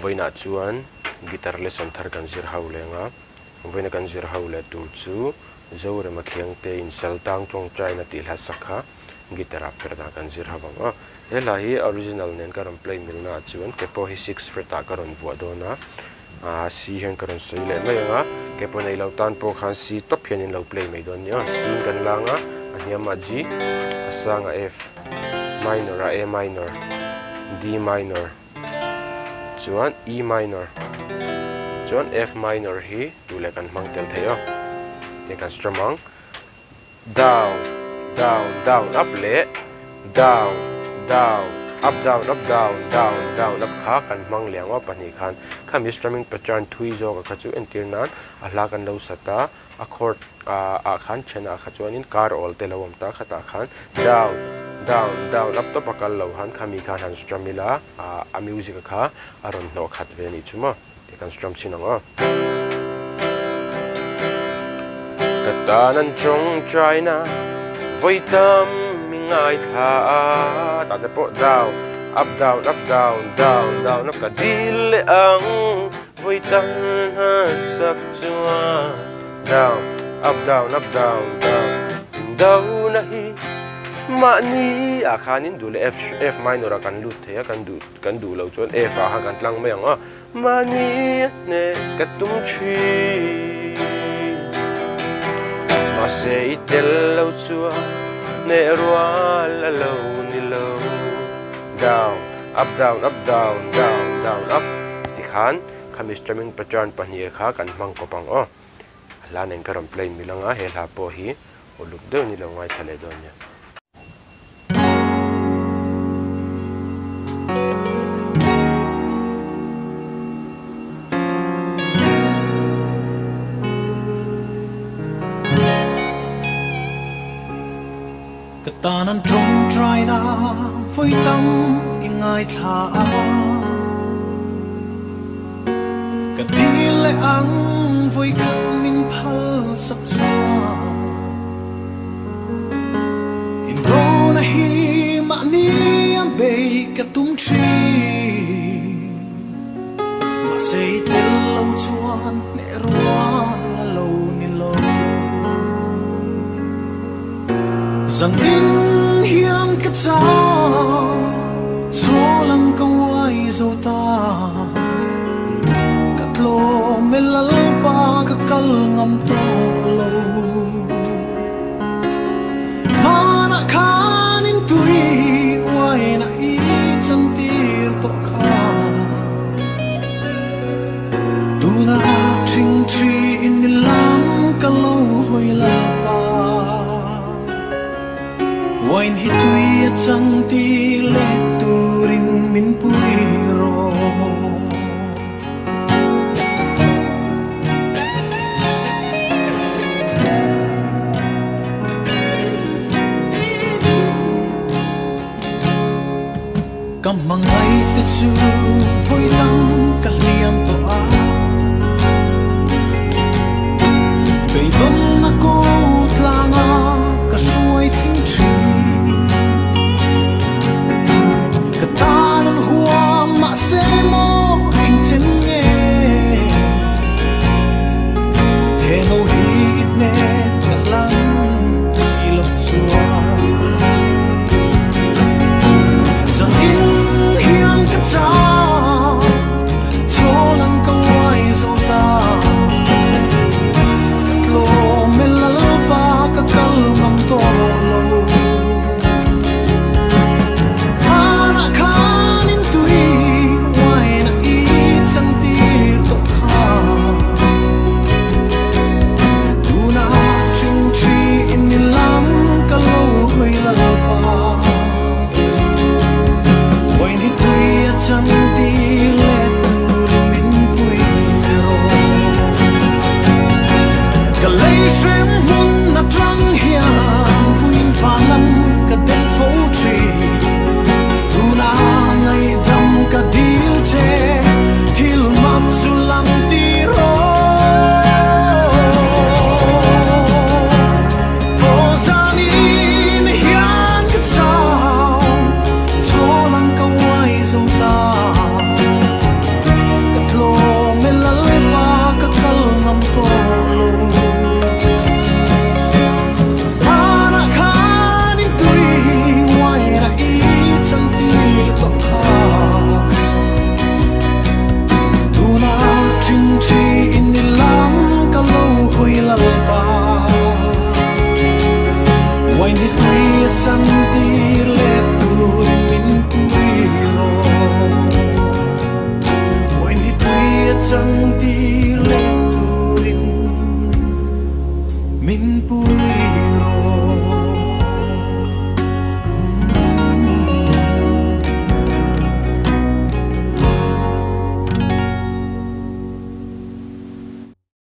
voina chuan guitar lesson thar kan zir ho lenga voina kan zir ho le tu chu zore ma kheng te in saltang chong chai na ti hla sakha guitar a perda kan zir hawanga hela hi original nen karon play milna chuan kepo hi 6 fret a karon vuadona C hen karon sei le maianga kepo nei lo tan po khan C top hian in lo play mai don nia C kan langa aniama G asanga F minor A minor D minor chuan E minor chuan F minor hi tule kan mangtel theyo te kan stramang down down down up le down down up down up down down down up kha kan mang lianga pani khan khami strumming pattern thui zo ka chu entirnan ahla kan lo sata accord a khan chena kha chuanin car all te lawam ta khata khan down down down up to pakal lo han khami khan han strummila a music kha aron no khat ve ni chuma te kan strum chinanga katanan chong china voitam mingai tha ta de po down up down up down down down up ka dil ang voitam ha sak chua down up down up down down down na hi mani a khanin dule F minor kan lut the kan du lo chon F a kan tlang mai anga mani ne katum chi ma se itel lo chua ne rual lo ni lo down up down up down down down up ti khan khami strumming pattern pahni kha kan mang ko pang o la nen karam play milanga hela po hi oluk de ni lo ngai thale don nya Tanan trong trai na vui tâm ingai tha ka dile ang vui khắc min phal sak chua in do na hi ma ni am be ka tum chi ma sei tel lo chuan ne ruan lo ni lo rằng in hiền cái cha cho lăng câu ai dâu ta cắt lô mê lal pa cái cal ngâm to lâu mana khan in tui uai na i chân tir to kha tu na ching chi in lam ka lo hoi la pa Wain hitui chang ti le turin min pui ro Kam mangai te chu voi lang ka liam to a Kai don na ko tlanga ka suai thing chi Tanan huam ma se chẳng đi lệ tuổi mình quy lo mỗi đi tuổi chẳng đi lệ tuổi mình quy